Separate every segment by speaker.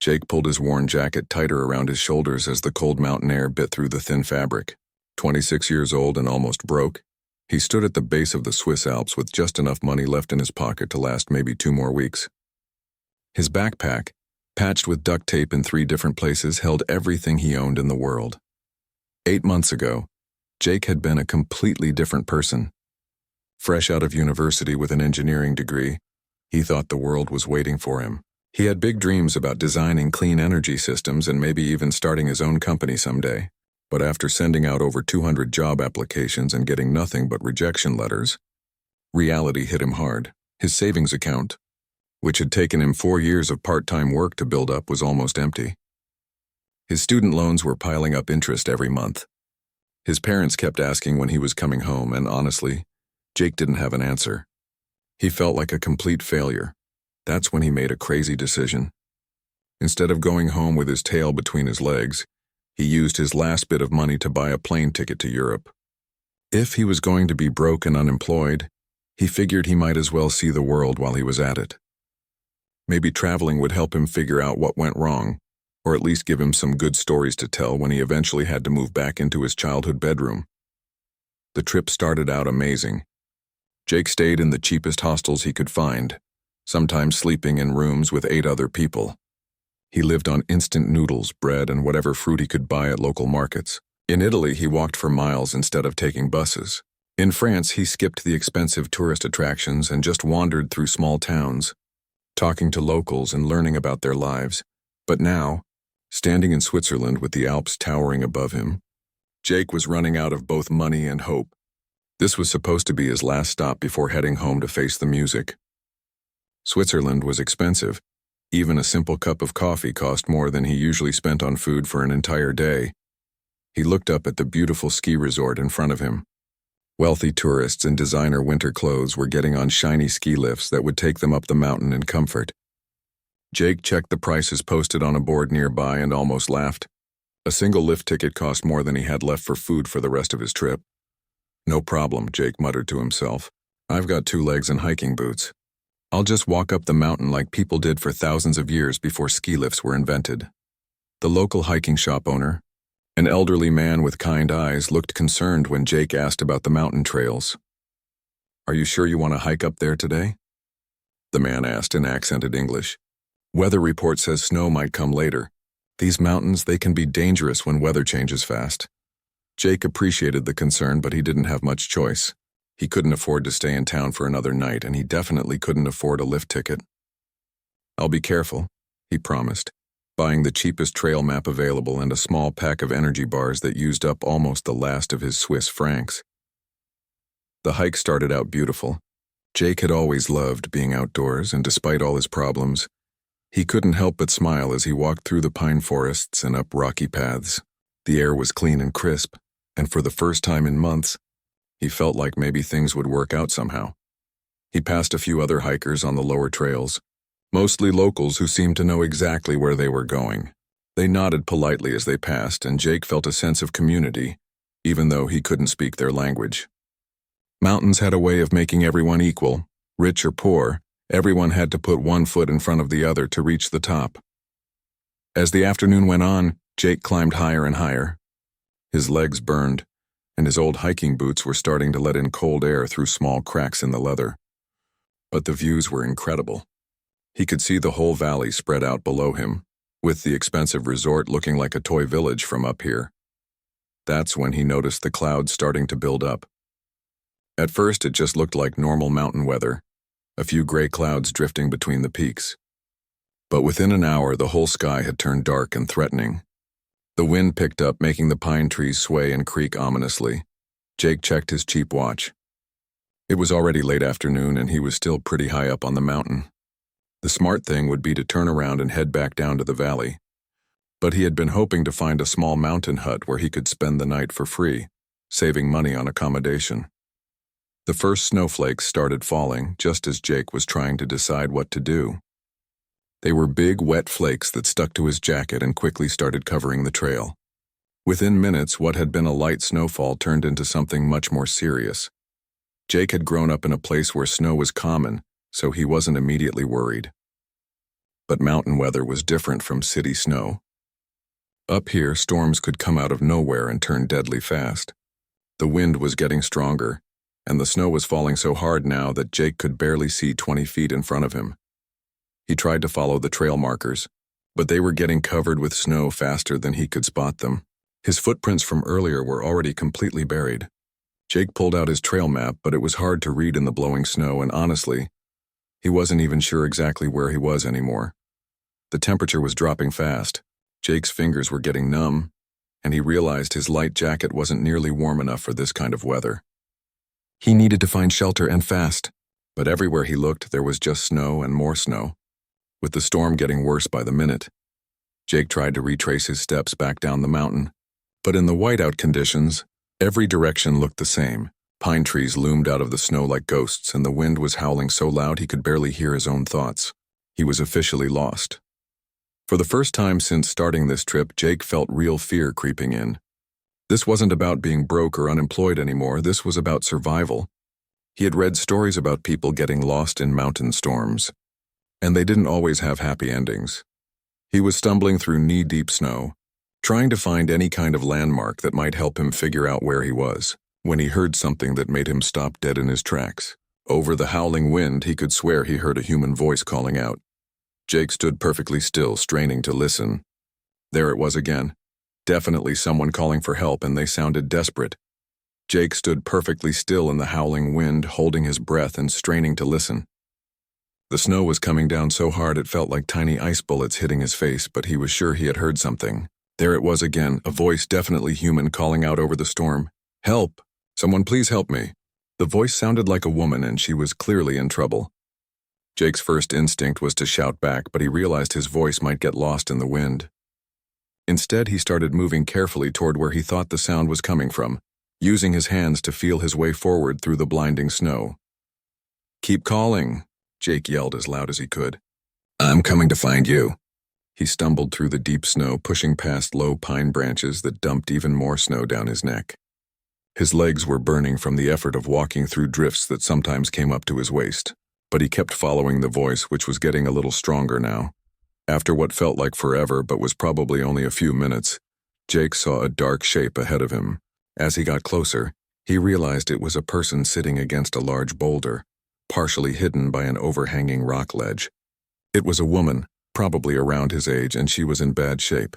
Speaker 1: Jake pulled his worn jacket tighter around his shoulders as the cold mountain air bit through the thin fabric. 26 years old and almost broke, he stood at the base of the Swiss Alps with just enough money left in his pocket to last maybe 2 more weeks. His backpack, patched with duct tape in 3 different places, held everything he owned in the world. 8 months ago, Jake had been a completely different person. Fresh out of university with an engineering degree, he thought the world was waiting for him. He had big dreams about designing clean energy systems and maybe even starting his own company someday. But after sending out over 200 job applications and getting nothing but rejection letters, reality hit him hard. His savings account, which had taken him 4 years of part-time work to build up, was almost empty. His student loans were piling up interest every month. His parents kept asking when he was coming home, and honestly, Jake didn't have an answer. He felt like a complete failure. That's when he made a crazy decision. Instead of going home with his tail between his legs, he used his last bit of money to buy a plane ticket to Europe. If he was going to be broke and unemployed, he figured he might as well see the world while he was at it. Maybe traveling would help him figure out what went wrong, or at least give him some good stories to tell when he eventually had to move back into his childhood bedroom. The trip started out amazing. Jake stayed in the cheapest hostels he could find, sometimes sleeping in rooms with 8 other people. He lived on instant noodles, bread, and whatever fruit he could buy at local markets. In Italy, he walked for miles instead of taking buses. In France, he skipped the expensive tourist attractions and just wandered through small towns, talking to locals and learning about their lives. But now, standing in Switzerland with the Alps towering above him, Jake was running out of both money and hope. This was supposed to be his last stop before heading home to face the music. Switzerland was expensive. Even a simple cup of coffee cost more than he usually spent on food for an entire day. He looked up at the beautiful ski resort in front of him. Wealthy tourists in designer winter clothes were getting on shiny ski lifts that would take them up the mountain in comfort. Jake checked the prices posted on a board nearby and almost laughed. A single lift ticket cost more than he had left for food for the rest of his trip. No problem, Jake muttered to himself. I've got 2 legs and hiking boots. I'll just walk up the mountain like people did for thousands of years before ski lifts were invented. The local hiking shop owner, an elderly man with kind eyes, looked concerned when Jake asked about the mountain trails. "Are you sure you want to hike up there today?" the man asked in accented English. "Weather report says snow might come later. These mountains, they can be dangerous when weather changes fast." Jake appreciated the concern, but he didn't have much choice. He couldn't afford to stay in town for another night, and he definitely couldn't afford a lift ticket. "I'll be careful," he promised, buying the cheapest trail map available and a small pack of energy bars that used up almost the last of his Swiss francs. The hike started out beautiful. Jake had always loved being outdoors, and despite all his problems, he couldn't help but smile as he walked through the pine forests and up rocky paths. The air was clean and crisp, and for the first time in months, he felt like maybe things would work out somehow. He passed a few other hikers on the lower trails, mostly locals who seemed to know exactly where they were going. They nodded politely as they passed, and Jake felt a sense of community, even though he couldn't speak their language. Mountains had a way of making everyone equal. Rich or poor, everyone had to put one foot in front of the other to reach the top. As the afternoon went on, Jake climbed higher and higher. His legs burned, and his old hiking boots were starting to let in cold air through small cracks in the leather. But the views were incredible. He could see the whole valley spread out below him, with the expensive resort looking like a toy village from up here. That's when he noticed the clouds starting to build up. At first, it just looked like normal mountain weather, a few gray clouds drifting between the peaks. But within an hour, the whole sky had turned dark and threatening. The wind picked up, making the pine trees sway and creak ominously. Jake checked his cheap watch. It was already late afternoon, and he was still pretty high up on the mountain. The smart thing would be to turn around and head back down to the valley. But he had been hoping to find a small mountain hut where he could spend the night for free, saving money on accommodation. The first snowflakes started falling just as Jake was trying to decide what to do. They were big, wet flakes that stuck to his jacket and quickly started covering the trail. Within minutes, what had been a light snowfall turned into something much more serious. Jake had grown up in a place where snow was common, so he wasn't immediately worried. But mountain weather was different from city snow. Up here, storms could come out of nowhere and turn deadly fast. The wind was getting stronger, and the snow was falling so hard now that Jake could barely see 20 feet in front of him. He tried to follow the trail markers, but they were getting covered with snow faster than he could spot them. His footprints from earlier were already completely buried. Jake pulled out his trail map, but it was hard to read in the blowing snow, and honestly, he wasn't even sure exactly where he was anymore. The temperature was dropping fast. Jake's fingers were getting numb, and he realized his light jacket wasn't nearly warm enough for this kind of weather. He needed to find shelter and fast, but everywhere he looked there was just snow and more snow. With the storm getting worse by the minute, Jake tried to retrace his steps back down the mountain. But in the whiteout conditions, every direction looked the same. Pine trees loomed out of the snow like ghosts, and the wind was howling so loud he could barely hear his own thoughts. He was officially lost. For the first time since starting this trip, Jake felt real fear creeping in. This wasn't about being broke or unemployed anymore, this was about survival. He had read stories about people getting lost in mountain storms, and they didn't always have happy endings. He was stumbling through knee-deep snow, trying to find any kind of landmark that might help him figure out where he was, when he heard something that made him stop dead in his tracks. Over the howling wind, he could swear he heard a human voice calling out. Jake stood perfectly still, straining to listen. There it was again. Definitely someone calling for help, and they sounded desperate. Jake stood perfectly still in the howling wind, holding his breath and straining to listen. The snow was coming down so hard it felt like tiny ice bullets hitting his face, but he was sure he had heard something. There it was again, a voice definitely human calling out over the storm. Help! Someone please help me. The voice sounded like a woman, and she was clearly in trouble. Jake's first instinct was to shout back, but he realized his voice might get lost in the wind. Instead, he started moving carefully toward where he thought the sound was coming from, using his hands to feel his way forward through the blinding snow. Keep calling, Jake yelled as loud as he could. I'm coming to find you. He stumbled through the deep snow, pushing past low pine branches that dumped even more snow down his neck. His legs were burning from the effort of walking through drifts that sometimes came up to his waist, but he kept following the voice, which was getting a little stronger now. After what felt like forever but was probably only a few minutes, Jake saw a dark shape ahead of him. As he got closer, he realized it was a person sitting against a large boulder, partially hidden by an overhanging rock ledge. It was a woman, probably around his age, and she was in bad shape.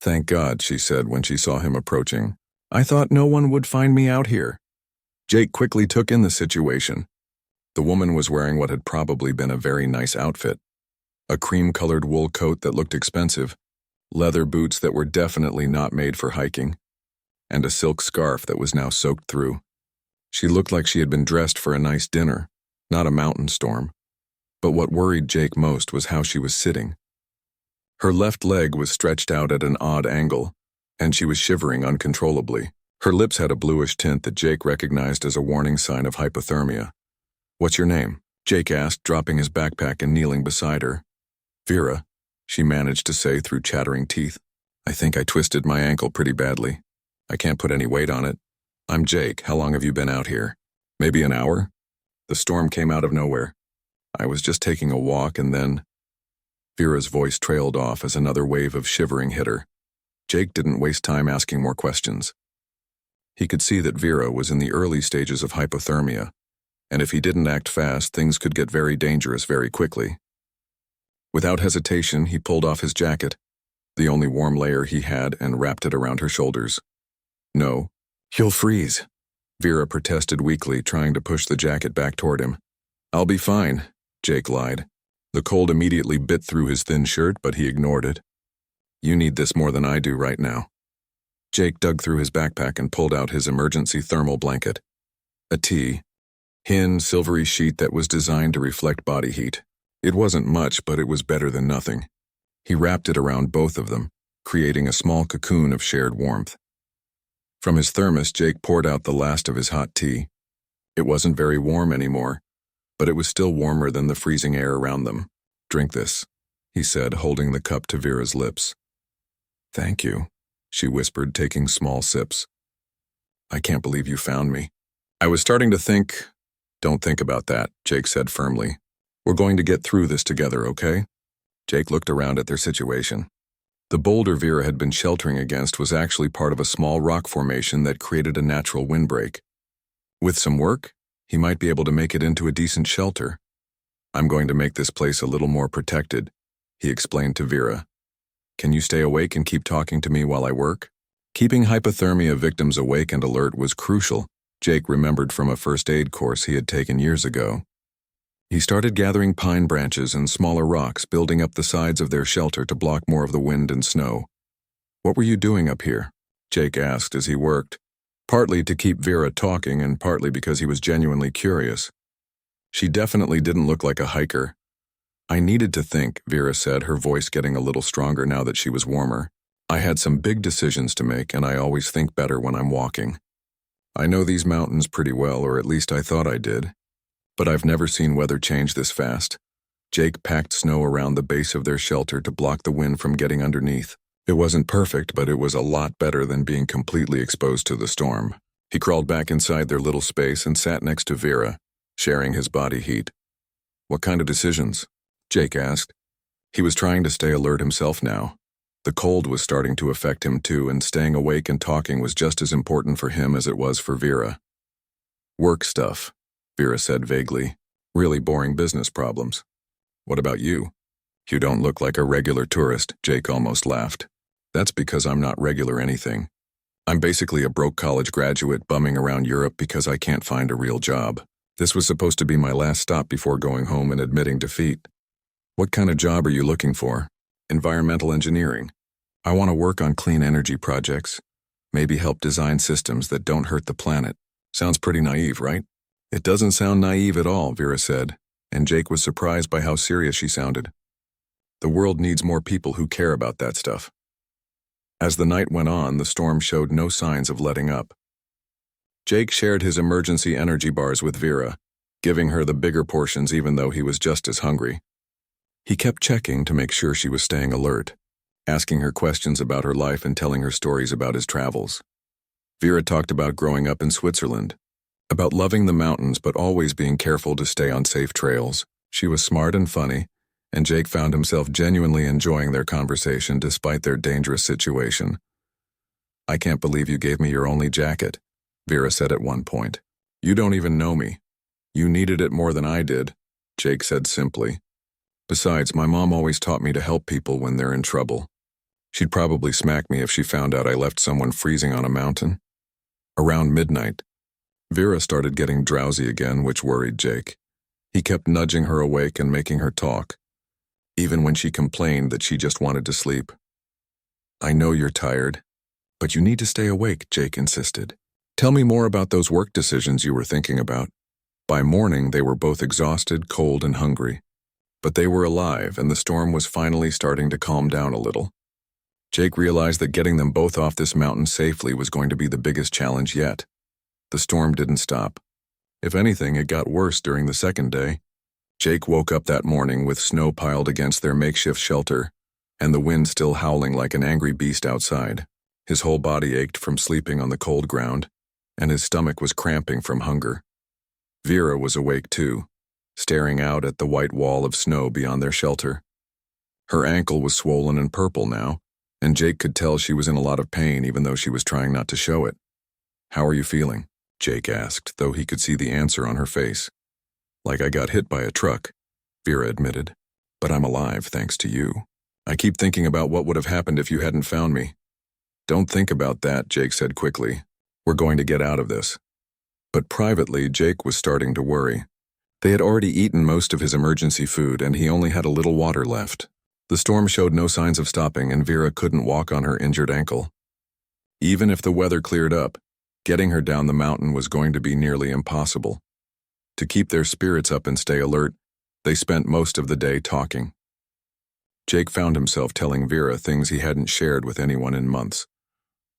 Speaker 1: Thank God, she said when she saw him approaching. I thought no one would find me out here. Jake quickly took in the situation. The woman was wearing what had probably been a very nice outfit. A cream-colored wool coat that looked expensive, leather boots that were definitely not made for hiking, and a silk scarf that was now soaked through. She looked like she had been dressed for a nice dinner, not a mountain storm. But what worried Jake most was how she was sitting. Her left leg was stretched out at an odd angle, and she was shivering uncontrollably. Her lips had a bluish tint that Jake recognized as a warning sign of hypothermia. What's your name? Jake asked, dropping his backpack and kneeling beside her. Vera, she managed to say through chattering teeth. I think I twisted my ankle pretty badly. I can't put any weight on it. I'm Jake. How long have you been out here? Maybe an hour? The storm came out of nowhere. I was just taking a walk and then... Vera's voice trailed off as another wave of shivering hit her. Jake didn't waste time asking more questions. He could see that Vera was in the early stages of hypothermia, and if he didn't act fast, things could get very dangerous very quickly. Without hesitation, he pulled off his jacket, the only warm layer he had, and wrapped it around her shoulders. No, you'll freeze, Vera protested weakly, trying to push the jacket back toward him. I'll be fine, Jake lied. The cold immediately bit through his thin shirt, but he ignored it. You need this more than I do right now. Jake dug through his backpack and pulled out his emergency thermal blanket. A tin, silvery sheet that was designed to reflect body heat. It wasn't much, but it was better than nothing. He wrapped it around both of them, creating a small cocoon of shared warmth. From his thermos, Jake poured out the last of his hot tea. It wasn't very warm anymore, but it was still warmer than the freezing air around them. Drink this, he said, holding the cup to Vera's lips. Thank you, she whispered, taking small sips. I can't believe you found me. I was starting to think... Don't think about that, Jake said firmly. We're going to get through this together, okay? Jake looked around at their situation. The boulder Vera had been sheltering against was actually part of a small rock formation that created a natural windbreak. With some work, he might be able to make it into a decent shelter. "I'm going to make this place a little more protected," he explained to Vera. "Can you stay awake and keep talking to me while I work?" Keeping hypothermia victims awake and alert was crucial, Jake remembered from a first aid course he had taken years ago. He started gathering pine branches and smaller rocks, building up the sides of their shelter to block more of the wind and snow. "What were you doing up here?" Jake asked as he worked, partly to keep Vera talking and partly because he was genuinely curious. She definitely didn't look like a hiker. "I needed to think," Vera said, her voice getting a little stronger now that she was warmer. "I had some big decisions to make, and I always think better when I'm walking. I know these mountains pretty well, or at least I thought I did. But I've never seen weather change this fast." Jake packed snow around the base of their shelter to block the wind from getting underneath. It wasn't perfect, but it was a lot better than being completely exposed to the storm. He crawled back inside their little space and sat next to Vera, sharing his body heat. "What kind of decisions?" Jake asked. He was trying to stay alert himself now. The cold was starting to affect him too, and staying awake and talking was just as important for him as it was for Vera. "Work stuff," Vera said vaguely. "Really boring business problems. What about you?" "You don't look like a regular tourist," Jake almost laughed. "That's because I'm not regular anything. I'm basically a broke college graduate bumming around Europe because I can't find a real job. This was supposed to be my last stop before going home and admitting defeat." "What kind of job are you looking for?" "Environmental engineering. I want to work on clean energy projects, maybe help design systems that don't hurt the planet." Sounds pretty naive, right? "It doesn't sound naive at all," Vera said, and Jake was surprised by how serious she sounded. "The world needs more people who care about that stuff." As the night went on, the storm showed no signs of letting up. Jake shared his emergency energy bars with Vera, giving her the bigger portions even though he was just as hungry. He kept checking to make sure she was staying alert, asking her questions about her life and telling her stories about his travels. Vera talked about growing up in Switzerland, about loving the mountains but always being careful to stay on safe trails. She was smart and funny, and Jake found himself genuinely enjoying their conversation despite their dangerous situation. "I can't believe you gave me your only jacket," Vera said at one point. "You don't even know me. You needed it more than I did," Jake said simply. "Besides, my mom always taught me to help people when they're in trouble. She'd probably smack me if she found out I left someone freezing on a mountain." Around midnight, Vera started getting drowsy again, which worried Jake. He kept nudging her awake and making her talk, even when she complained that she just wanted to sleep. "I know you're tired, but you need to stay awake," Jake insisted. "Tell me more about those work decisions you were thinking about." By morning, they were both exhausted, cold, and hungry. But they were alive, and the storm was finally starting to calm down a little. Jake realized that getting them both off this mountain safely was going to be the biggest challenge yet. The storm didn't stop. If anything, it got worse during the second day. Jake woke up that morning with snow piled against their makeshift shelter, and the wind still howling like an angry beast outside. His whole body ached from sleeping on the cold ground, and his stomach was cramping from hunger. Vera was awake too, staring out at the white wall of snow beyond their shelter. Her ankle was swollen and purple now, and Jake could tell she was in a lot of pain even though she was trying not to show it. "How are you feeling?" Jake asked, though he could see the answer on her face. "Like I got hit by a truck," Vera admitted. "But I'm alive thanks to you. I keep thinking about what would have happened if you hadn't found me." "Don't think about that," Jake said quickly. "We're going to get out of this." But privately, Jake was starting to worry. They had already eaten most of his emergency food, and he only had a little water left. The storm showed no signs of stopping, and Vera couldn't walk on her injured ankle. Even if the weather cleared up, getting her down the mountain was going to be nearly impossible. To keep their spirits up and stay alert, they spent most of the day talking. Jake found himself telling Vera things he hadn't shared with anyone in months.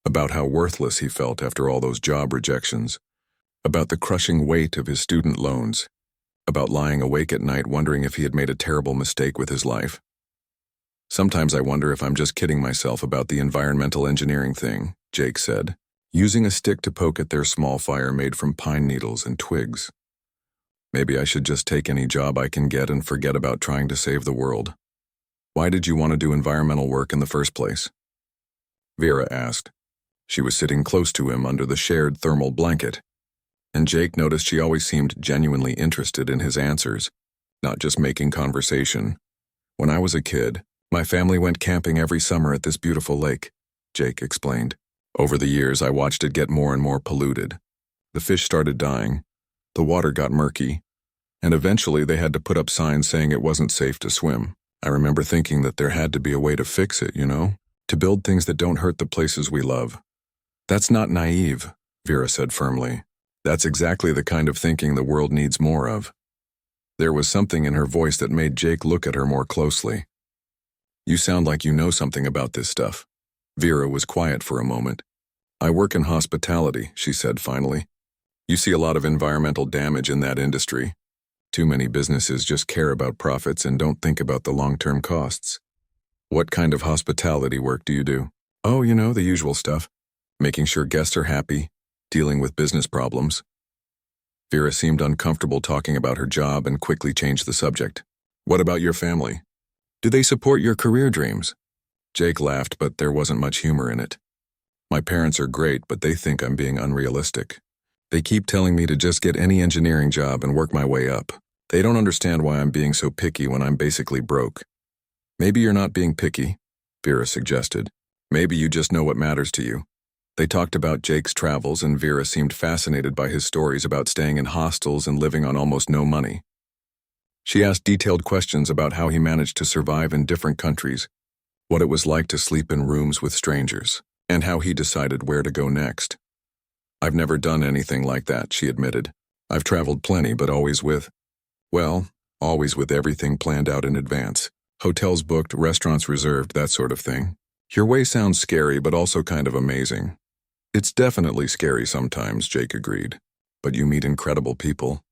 Speaker 1: About how worthless he felt after all those job rejections. About the crushing weight of his student loans. About lying awake at night wondering if he had made a terrible mistake with his life. "Sometimes I wonder if I'm just kidding myself about the environmental engineering thing," Jake said, using a stick to poke at their small fire made from pine needles and twigs. "Maybe I should just take any job I can get and forget about trying to save the world." Why did you want to do environmental work in the first place? Vera asked. She was sitting close to him under the shared thermal blanket, and Jake noticed she always seemed genuinely interested in his answers, not just making conversation. When I was a kid, my family went camping every summer at this beautiful lake, Jake explained. Over the years, I watched it get more and more polluted. The fish started dying, the water got murky, and eventually they had to put up signs saying it wasn't safe to swim. I remember thinking that there had to be a way to fix it, to build things that don't hurt the places we love. That's not naive, Vera said firmly. That's exactly the kind of thinking the world needs more of. There was something in her voice that made Jake look at her more closely. You sound like you know something about this stuff. Vera was quiet for a moment. I work in hospitality, she said finally. You see a lot of environmental damage in that industry. Too many businesses just care about profits and don't think about the long-term costs. What kind of hospitality work do you do? Oh, the usual stuff. Making sure guests are happy, dealing with business problems. Vera seemed uncomfortable talking about her job and quickly changed the subject. What about your family? Do they support your career dreams? Jake laughed, but there wasn't much humor in it. My parents are great, but they think I'm being unrealistic. They keep telling me to just get any engineering job and work my way up. They don't understand why I'm being so picky when I'm basically broke. Maybe you're not being picky, Vera suggested. Maybe you just know what matters to you. They talked about Jake's travels, and Vera seemed fascinated by his stories about staying in hostels and living on almost no money. She asked detailed questions about how he managed to survive in different countries, what it was like to sleep in rooms with strangers, and how he decided where to go next. I've never done anything like that, she admitted. I've traveled plenty, but always with everything planned out in advance. Hotels booked, restaurants reserved, that sort of thing. Your way sounds scary, but also kind of amazing. It's definitely scary sometimes, Jake agreed. But you meet incredible people.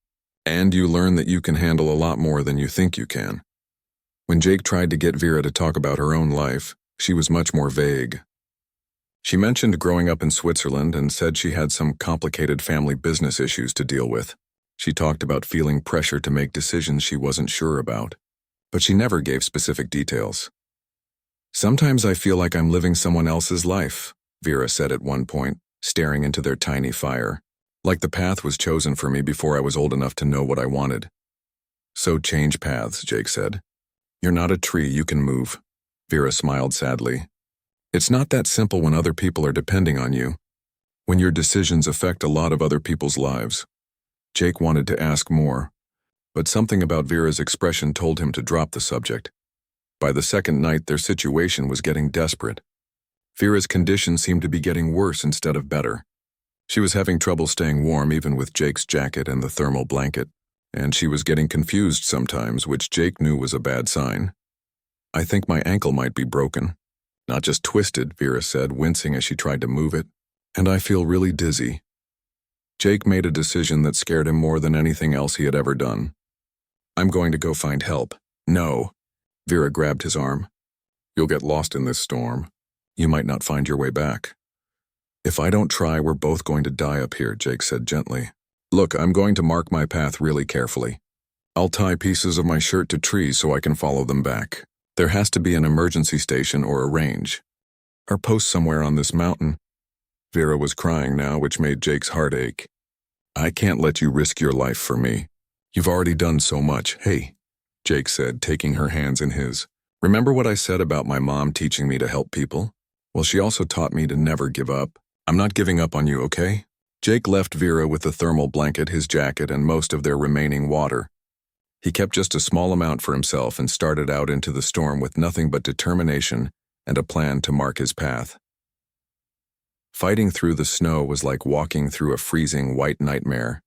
Speaker 1: And you learn that you can handle a lot more than you think you can. When Jake tried to get Vera to talk about her own life, she was much more vague. She mentioned growing up in Switzerland and said she had some complicated family business issues to deal with. She talked about feeling pressure to make decisions she wasn't sure about, but she never gave specific details. Sometimes I feel like I'm living someone else's life, Vera said at one point, staring into their tiny fire. Like the path was chosen for me before I was old enough to know what I wanted. So change paths, Jake said. You're not a tree, you can move. Vera smiled sadly. It's not that simple when other people are depending on you. When your decisions affect a lot of other people's lives. Jake wanted to ask more, but something about Vera's expression told him to drop the subject. By the second night, their situation was getting desperate. Vera's condition seemed to be getting worse instead of better. She was having trouble staying warm even with Jake's jacket and the thermal blanket, and she was getting confused sometimes, which Jake knew was a bad sign. I think my ankle might be broken. Not just twisted, Vera said, wincing as she tried to move it. And I feel really dizzy. Jake made a decision that scared him more than anything else he had ever done. I'm going to go find help. No. Vera grabbed his arm. You'll get lost in this storm. You might not find your way back. If I don't try, we're both going to die up here, Jake said gently. Look, I'm going to mark my path really carefully. I'll tie pieces of my shirt to trees so I can follow them back. There has to be an emergency station or a range. Or post somewhere on this mountain. Vera was crying now, which made Jake's heart ache. I can't let you risk your life for me. You've already done so much. Hey, Jake said, taking her hands in his. Remember what I said about my mom teaching me to help people? Well, she also taught me to never give up. I'm not giving up on you, okay? Jake left Vera with the thermal blanket, his jacket, and most of their remaining water. He kept just a small amount for himself and started out into the storm with nothing but determination and a plan to mark his path. Fighting through the snow was like walking through a freezing white nightmare.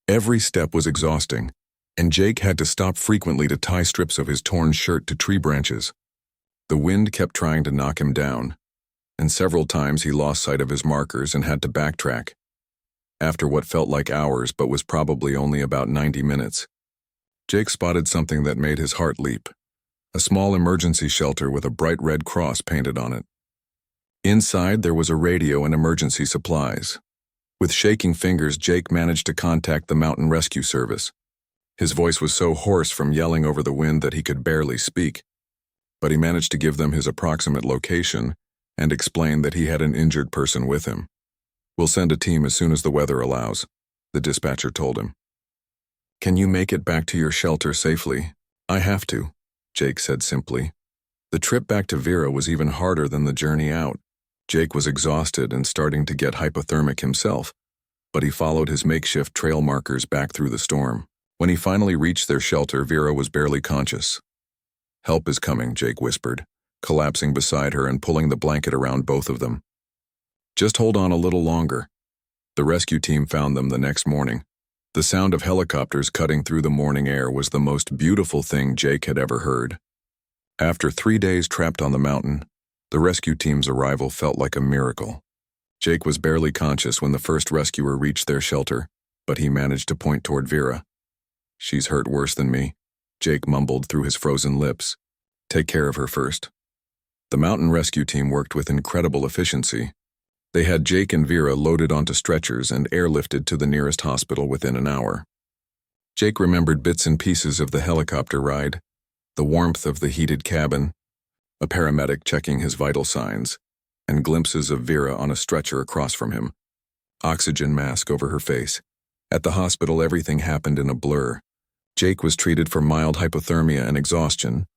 Speaker 1: Every step was exhausting, and Jake had to stop frequently to tie strips of his torn shirt to tree branches. The wind kept trying to knock him down, and several times he lost sight of his markers and had to backtrack. After what felt like hours but was probably only about 90 minutes, Jake spotted something that made his heart leap. A small emergency shelter with a bright red cross painted on it. Inside, there was a radio and emergency supplies. With shaking fingers, Jake managed to contact the Mountain Rescue Service. His voice was so hoarse from yelling over the wind that he could barely speak. but he managed to give them his approximate location and explained that he had an injured person with him. "We'll send a team as soon as the weather allows," the dispatcher told him. "Can you make it back to your shelter safely?" "I have to," Jake said simply. The trip back to Vera was even harder than the journey out. Jake was exhausted and starting to get hypothermic himself, but he followed his makeshift trail markers back through the storm. When he finally reached their shelter, Vera was barely conscious. "Help is coming," Jake whispered, collapsing beside her and pulling the blanket around both of them. "Just hold on a little longer." The rescue team found them the next morning. The sound of helicopters cutting through the morning air was the most beautiful thing Jake had ever heard. After 3 days trapped on the mountain, the rescue team's arrival felt like a miracle. Jake was barely conscious when the first rescuer reached their shelter, but he managed to point toward Vera. "She's hurt worse than me," Jake mumbled through his frozen lips. "Take care of her first." The mountain rescue team worked with incredible efficiency. They had Jake and Vera loaded onto stretchers and airlifted to the nearest hospital within an hour. Jake remembered bits and pieces of the helicopter ride, the warmth of the heated cabin, a paramedic checking his vital signs, and glimpses of Vera on a stretcher across from him, oxygen mask over her face. At the hospital, everything happened in a blur. Jake was treated for mild hypothermia and exhaustion,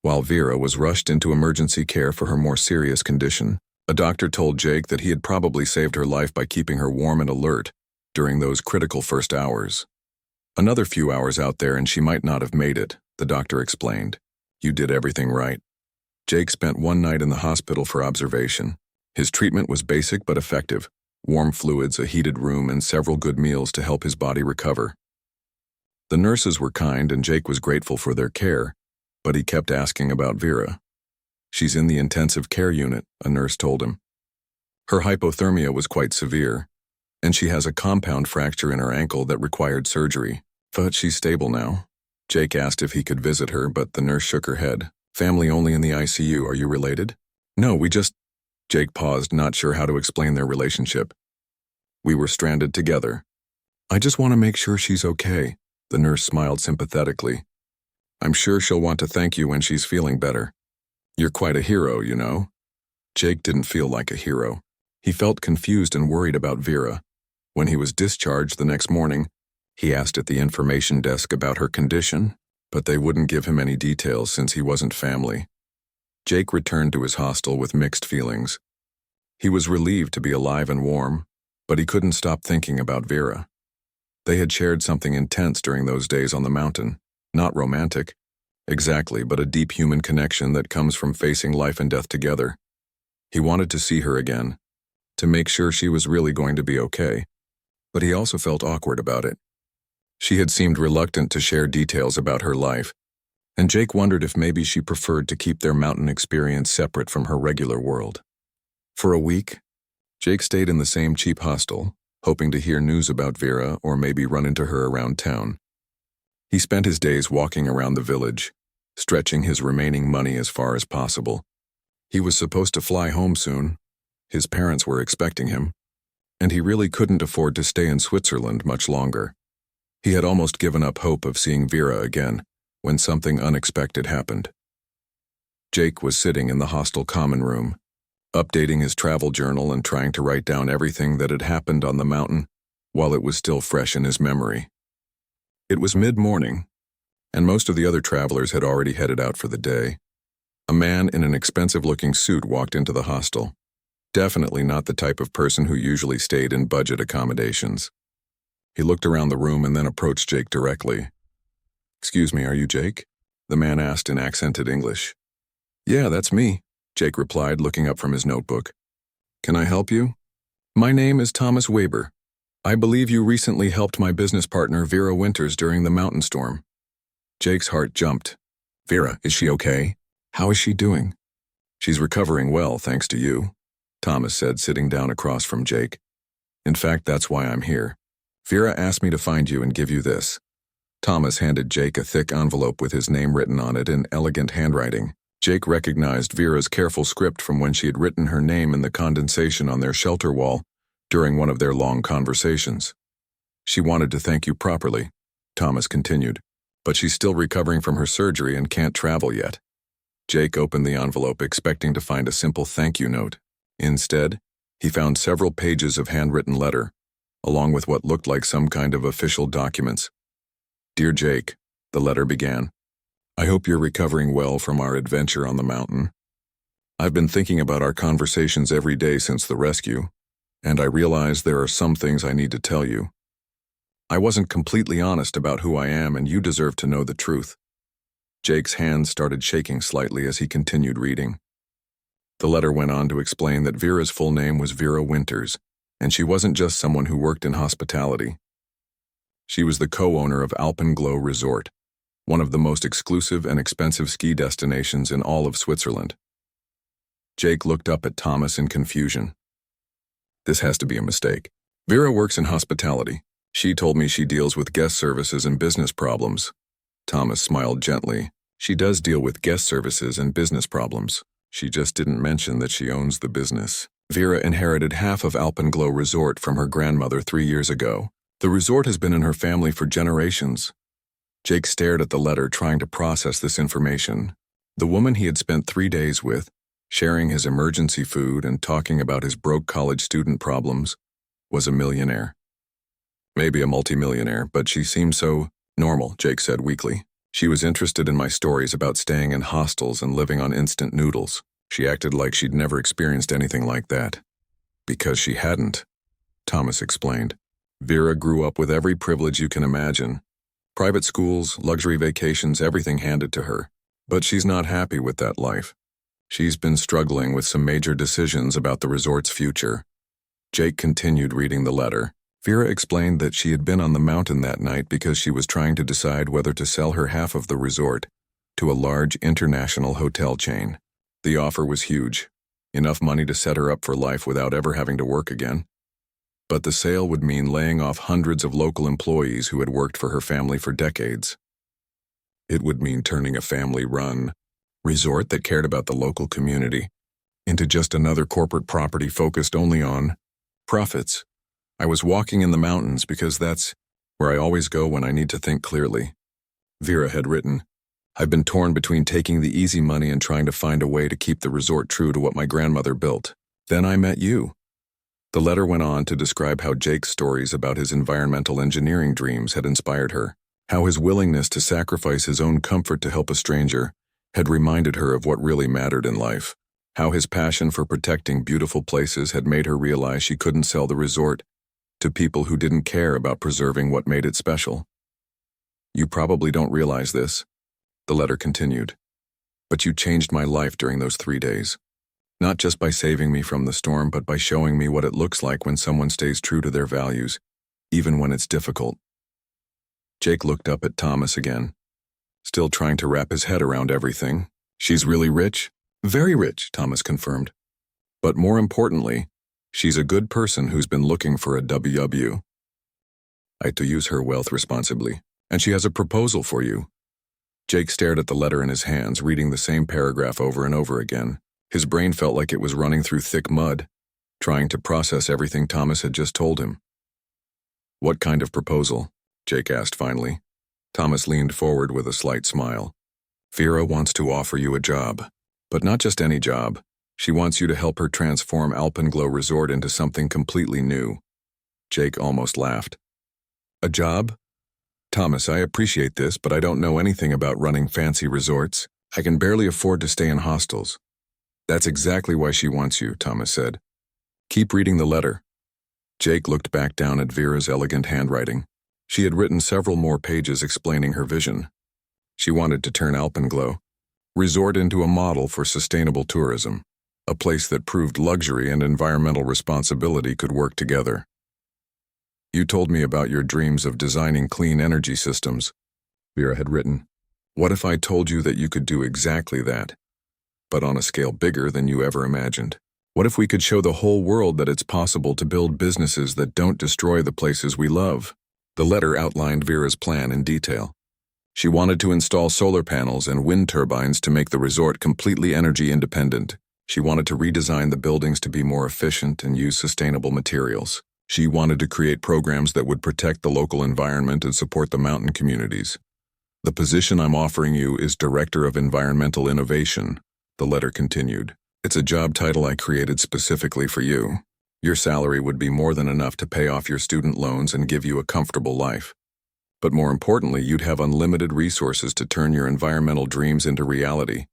Speaker 1: while Vera was rushed into emergency care for her more serious condition. A doctor told Jake that he had probably saved her life by keeping her warm and alert during those critical first hours. "Another few hours out there and she might not have made it," the doctor explained. "You did everything right." Jake spent one night in the hospital for observation. His treatment was basic but effective: warm fluids, a heated room, and several good meals to help his body recover. The nurses were kind and Jake was grateful for their care, but he kept asking about Vera. "She's in the intensive care unit," a nurse told him. "Her hypothermia was quite severe, and she has a compound fracture in her ankle that required surgery. But she's stable now." Jake asked if he could visit her, but the nurse shook her head. "Family only in the ICU. Are you related?" "No, we just—" Jake paused, not sure how to explain their relationship. "We were stranded together. I just want to make sure she's okay," the nurse smiled sympathetically. "I'm sure she'll want to thank you when she's feeling better. You're quite a hero, you know." Jake didn't feel like a hero. He felt confused and worried about Vera. When he was discharged the next morning, he asked at the information desk about her condition, but they wouldn't give him any details since he wasn't family. Jake returned to his hostel with mixed feelings. He was relieved to be alive and warm, but he couldn't stop thinking about Vera. They had shared something intense during those days on the mountain. Not romantic, exactly, but a deep human connection that comes from facing life and death together. He wanted to see her again, to make sure she was really going to be okay, but he also felt awkward about it. She had seemed reluctant to share details about her life, and Jake wondered if maybe she preferred to keep their mountain experience separate from her regular world. For a week, Jake stayed in the same cheap hostel, hoping to hear news about Vera or maybe run into her around town. He spent his days walking around the village, stretching his remaining money as far as possible. He was supposed to fly home soon. His parents were expecting him, and he really couldn't afford to stay in Switzerland much longer. He had almost given up hope of seeing Vera again when something unexpected happened. Jake was sitting in the hostel common room, updating his travel journal and trying to write down everything that had happened on the mountain while it was still fresh in his memory. It was mid-morning, and most of the other travelers had already headed out for the day. A man in an expensive-looking suit walked into the hostel. Definitely not the type of person who usually stayed in budget accommodations. He looked around the room and then approached Jake directly. "Excuse me, are you Jake?" the man asked in accented English. "Yeah, that's me," Jake replied, looking up from his notebook. "Can I help you?" "My name is Thomas Weber. I believe you recently helped my business partner Vera Winters during the mountain storm." Jake's heart jumped. "Vera, is she okay? How is she doing?" "She's recovering well, thanks to you," Thomas said, sitting down across from Jake. "In fact, that's why I'm here. Vera asked me to find you and give you this." Thomas handed Jake a thick envelope with his name written on it in elegant handwriting. Jake recognized Vera's careful script from when she had written her name in the condensation on their shelter wall during one of their long conversations. "She wanted to thank you properly," Thomas continued, "but she's still recovering from her surgery and can't travel yet." Jake opened the envelope expecting to find a simple thank you note. Instead, he found several pages of handwritten letter, along with what looked like some kind of official documents. "Dear Jake," the letter began, "I hope you're recovering well from our adventure on the mountain. I've been thinking about our conversations every day since the rescue, and I realize there are some things I need to tell you. I wasn't completely honest about who I am, and you deserve to know the truth." Jake's hands started shaking slightly as he continued reading. The letter went on to explain that Vera's full name was Vera Winters, and she wasn't just someone who worked in hospitality. She was the co-owner of Alpenglow Resort, one of the most exclusive and expensive ski destinations in all of Switzerland. Jake looked up at Thomas in confusion. "This has to be a mistake. Vera works in hospitality. She told me she deals with guest services and business problems." Thomas smiled gently. "She does deal with guest services and business problems. She just didn't mention that she owns the business. Vera inherited half of Alpenglow Resort from her grandmother 3 years ago. The resort has been in her family for generations." Jake stared at the letter, trying to process this information. The woman he had spent 3 days with, sharing his emergency food and talking about his broke college student problems, was a millionaire. Maybe a multimillionaire, but she seemed so normal, Jake said weakly. She was interested in my stories about staying in hostels and living on instant noodles. She acted like she'd never experienced anything like that. Because she hadn't, Thomas explained. Vera grew up with every privilege you can imagine. Private schools, luxury vacations, everything handed to her. But she's not happy with that life. She's been struggling with some major decisions about the resort's future. Jake continued reading the letter. Vera explained that she had been on the mountain that night because she was trying to decide whether to sell her half of the resort to a large international hotel chain. The offer was huge, enough money to set her up for life without ever having to work again. But the sale would mean laying off hundreds of local employees who had worked for her family for decades. It would mean turning a family-run resort that cared about the local community into just another corporate property focused only on profits. "I was walking in the mountains because that's where I always go when I need to think clearly," Vera had written. "I've been torn between taking the easy money and trying to find a way to keep the resort true to what my grandmother built. Then I met you." The letter went on to describe how Jake's stories about his environmental engineering dreams had inspired her, how his willingness to sacrifice his own comfort to help a stranger had reminded her of what really mattered in life, how his passion for protecting beautiful places had made her realize she couldn't sell the resort to people who didn't care about preserving what made it special. "You probably don't realize this," the letter continued, "but you changed my life during those 3 days. Not just by saving me from the storm, but by showing me what it looks like when someone stays true to their values, even when it's difficult." Jake looked up at Thomas again, still trying to wrap his head around everything. "She's really rich?" "Very rich," Thomas confirmed. "But more importantly, she's a good person who's been looking for a WW. I to use her wealth responsibly, and she has a proposal for you." Jake stared at the letter in his hands, reading the same paragraph over and over again. His brain felt like it was running through thick mud, trying to process everything Thomas had just told him. "What kind of proposal?" Jake asked finally. Thomas leaned forward with a slight smile. "Vera wants to offer you a job, but not just any job. She wants you to help her transform Alpenglow Resort into something completely new." Jake almost laughed. "A job? Thomas, I appreciate this, but I don't know anything about running fancy resorts. I can barely afford to stay in hostels." "That's exactly why she wants you," Thomas said. "Keep reading the letter." Jake looked back down at Vera's elegant handwriting. She had written several more pages explaining her vision. She wanted to turn Alpenglow Resort into a model for sustainable tourism, a place that proved luxury and environmental responsibility could work together. "You told me about your dreams of designing clean energy systems," Vera had written. "What if I told you that you could do exactly that, but on a scale bigger than you ever imagined? What if we could show the whole world that it's possible to build businesses that don't destroy the places we love?" The letter outlined Vera's plan in detail. She wanted to install solar panels and wind turbines to make the resort completely energy independent. She wanted to redesign the buildings to be more efficient and use sustainable materials. She wanted to create programs that would protect the local environment and support the mountain communities. The position I'm offering you is Director of Environmental Innovation, the letter continued. It's a job title I created specifically for you. Your salary would be more than enough to pay off your student loans and give you a comfortable life. But more importantly, you'd have unlimited resources to turn your environmental dreams into reality.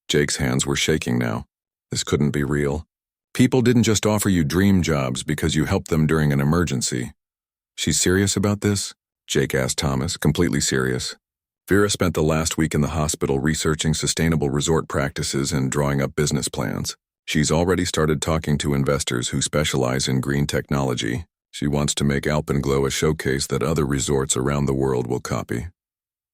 Speaker 1: Jake's hands were shaking now. This couldn't be real. People didn't just offer you dream jobs because you helped them during an emergency. She's serious about this? Jake asked Thomas, completely serious. Vera spent the last week in the hospital researching sustainable resort practices and drawing up business plans. She's already started talking to investors who specialize in green technology. She wants to make Alpenglow a showcase that other resorts around the world will copy.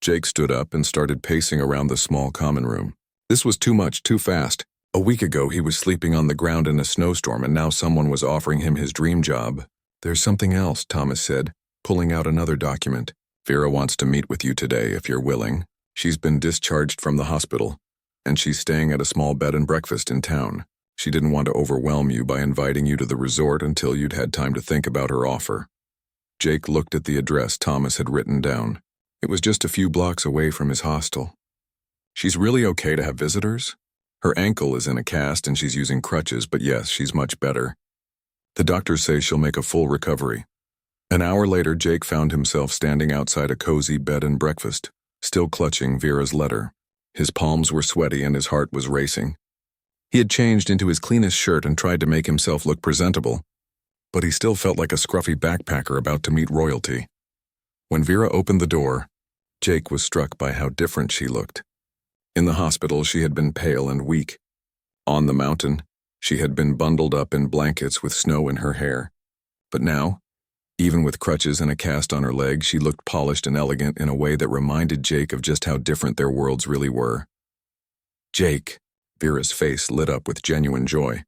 Speaker 1: Jake stood up and started pacing around the small common room. This was too much, too fast. A week ago he was sleeping on the ground in a snowstorm and now someone was offering him his dream job. There's something else, Thomas said, pulling out another document. Vera wants to meet with you today if you're willing. She's been discharged from the hospital, and she's staying at a small bed and breakfast in town. She didn't want to overwhelm you by inviting you to the resort until you'd had time to think about her offer. Jake looked at the address Thomas had written down. It was just a few blocks away from his hostel. She's really okay to have visitors? Her ankle is in a cast and she's using crutches, but yes, she's much better. The doctors say she'll make a full recovery. An hour later, Jake found himself standing outside a cozy bed and breakfast, still clutching Vera's letter. His palms were sweaty and his heart was racing. He had changed into his cleanest shirt and tried to make himself look presentable, but he still felt like a scruffy backpacker about to meet royalty. When Vera opened the door, Jake was struck by how different she looked. In the hospital, she had been pale and weak. On the mountain, she had been bundled up in blankets with snow in her hair. But now, even with crutches and a cast on her leg, she looked polished and elegant in a way that reminded Jake of just how different their worlds really were. Jake, Vera's face lit up with genuine joy.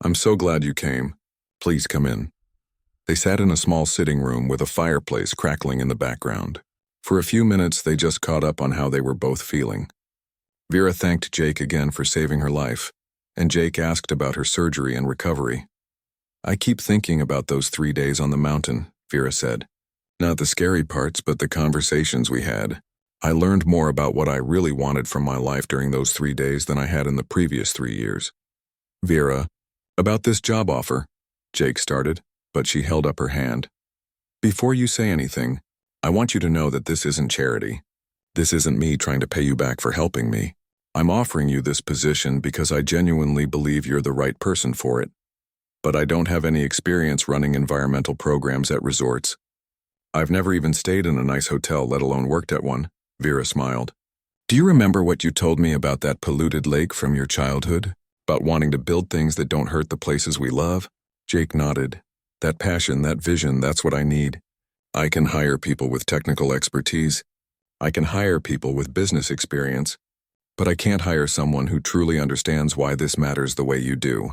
Speaker 1: I'm so glad you came. Please come in. They sat in a small sitting room with a fireplace crackling in the background. For a few minutes, they just caught up on how they were both feeling. Vera thanked Jake again for saving her life, and Jake asked about her surgery and recovery. I keep thinking about those 3 days on the mountain, Vera said. Not the scary parts, but the conversations we had. I learned more about what I really wanted from my life during those 3 days than I had in the previous 3 years. Vera, about this job offer, Jake started, but she held up her hand. Before you say anything, I want you to know that this isn't charity. This isn't me trying to pay you back for helping me. I'm offering you this position because I genuinely believe you're the right person for it. But I don't have any experience running environmental programs at resorts. I've never even stayed in a nice hotel, let alone worked at one, Vera smiled. Do you remember what you told me about that polluted lake from your childhood? About wanting to build things that don't hurt the places we love? Jake nodded. That passion, that vision, that's what I need. I can hire people with technical expertise. I can hire people with business experience. But I can't hire someone who truly understands why this matters the way you do.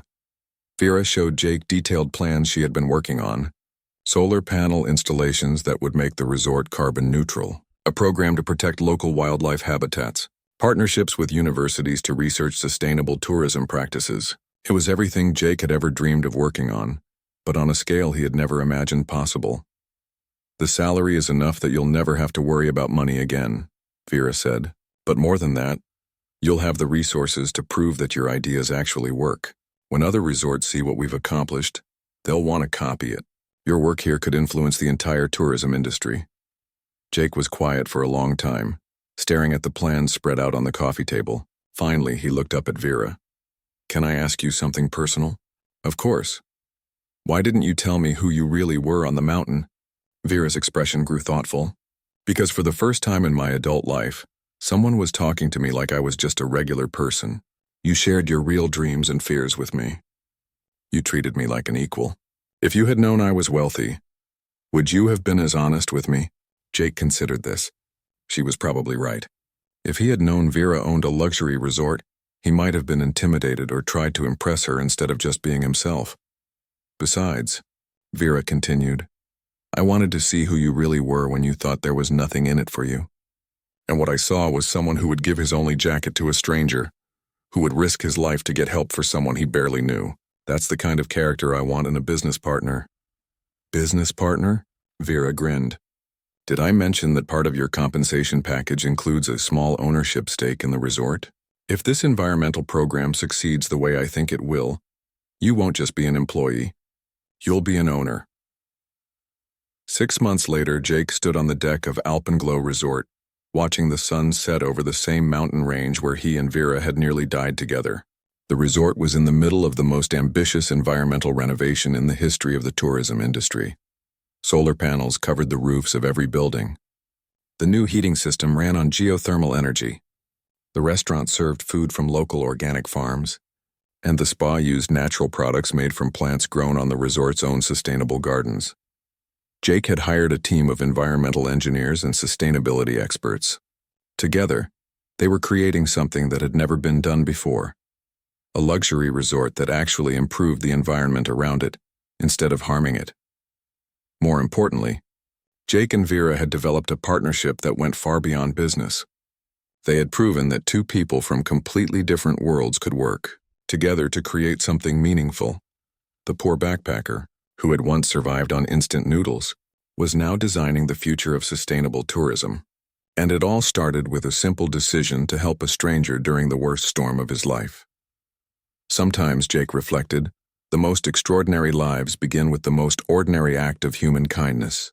Speaker 1: Vera showed Jake detailed plans she had been working on. Solar panel installations that would make the resort carbon neutral. A program to protect local wildlife habitats. Partnerships with universities to research sustainable tourism practices. It was everything Jake had ever dreamed of working on, but on a scale he had never imagined possible. The salary is enough that you'll never have to worry about money again, Vera said. But more than that, you'll have the resources to prove that your ideas actually work. When other resorts see what we've accomplished, they'll want to copy it. Your work here could influence the entire tourism industry. Jake was quiet for a long time, staring at the plans spread out on the coffee table. Finally, he looked up at Vera. Can I ask you something personal? Of course. Why didn't you tell me who you really were on the mountain? Vera's expression grew thoughtful. Because for the first time in my adult life, someone was talking to me like I was just a regular person. You shared your real dreams and fears with me. You treated me like an equal. If you had known I was wealthy, would you have been as honest with me? Jake considered this. She was probably right. If he had known Vera owned a luxury resort, he might have been intimidated or tried to impress her instead of just being himself. Besides, Vera continued, I wanted to see who you really were when you thought there was nothing in it for you. And what I saw was someone who would give his only jacket to a stranger, who would risk his life to get help for someone he barely knew. That's the kind of character I want in a business partner. Business partner? Vera grinned. Did I mention that part of your compensation package includes a small ownership stake in the resort? If this environmental program succeeds the way I think it will, you won't just be an employee. You'll be an owner. 6 months later, Jake stood on the deck of Alpenglow Resort, watching the sun set over the same mountain range where he and Vera had nearly died together. The resort was in the middle of the most ambitious environmental renovation in the history of the tourism industry. Solar panels covered the roofs of every building. The new heating system ran on geothermal energy. The restaurant served food from local organic farms, and the spa used natural products made from plants grown on the resort's own sustainable gardens. Jake had hired a team of environmental engineers and sustainability experts. Together, they were creating something that had never been done before. A luxury resort that actually improved the environment around it, instead of harming it. More importantly, Jake and Vera had developed a partnership that went far beyond business. They had proven that two people from completely different worlds could work together to create something meaningful. The poor backpacker, who had once survived on instant noodles, was now designing the future of sustainable tourism. And it all started with a simple decision to help a stranger during the worst storm of his life. Sometimes, Jake reflected, the most extraordinary lives begin with the most ordinary act of human kindness.